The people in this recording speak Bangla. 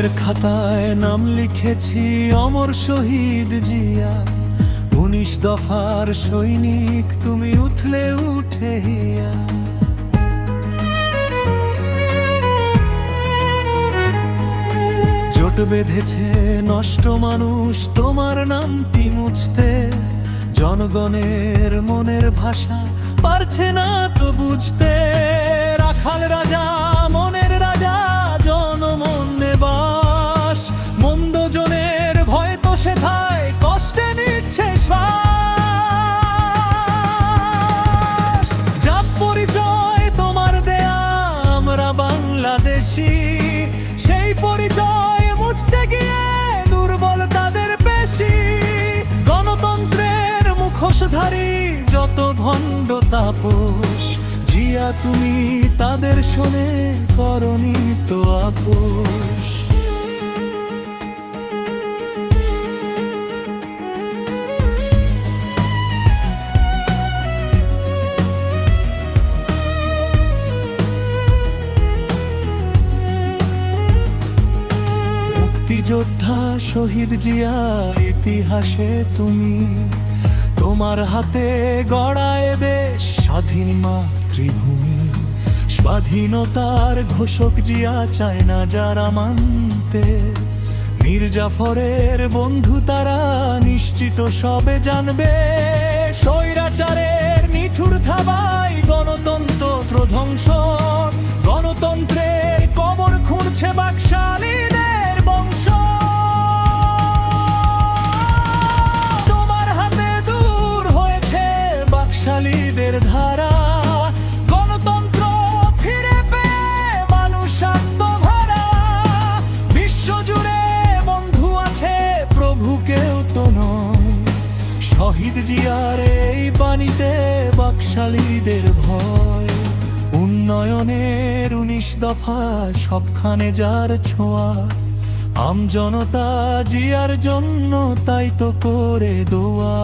বুকের খাতায় নাম লিখেছি অমর শহীদ জিয়া। 19 দফার সৈনিক তুমি, উঠলে উঠে হিয়া। জোট বেঁধেছে নষ্ট মানুষ তোমার নামটি মুছতে। জনগণের মনের ভাষা পারছে না তো বুঝতে। রাখাল রাজা, মনের রাজা, জনমনে বাস। মন্দ জনের ভয় তো সেথায় কষ্টে নিচ্ছে শ্বাস। জাত পরিচয় তোমার দেয়া, আমরা বাংলাদেশী। সেই পরিচয় মুছতে গিয়ে দুর্বল তাদের পেশি। গণতন্ত্রের মুখোশধারী যত ভণ্ড তাপস, জিয়া তুমি তাদের শোনে করনি তো আপোস। মুক্তিযোদ্ধা শহীদ জিয়া, ইতিহাসে তুমি। তোমার হাতে গড়ায় দেশ স্বাধীন মাতৃভূমি। স্বাধীনতার ঘোষক জিয়া, চায় না যারা মানতে। মীর জাফরের বন্ধু তারা, নিশ্চিত সবে জানবে। স্বৈরাচারের নিঠুর থাবায় গণতন্ত্র ধ্বংস। গণতন্ত্রের কবর খুঁড়ছে বাকশালীদের বংশ। তোমার হাতে দূর হয়েছে বাকশালীদের ধারা। গণতন্ত্র ফিরে পেয়ে মানুষ আত্মহারা। বিশ্বজুড়ে বন্ধু আছে, প্রভু কেউ তো নয়। শহীদ জিয়ার এই বাণীতে বাকশালীদের ভয়। উন্নয়নের 19 দফা সবখানে যার ছোঁয়া। আমজনতা জিয়ার জন্য তাই তো করে দোয়া।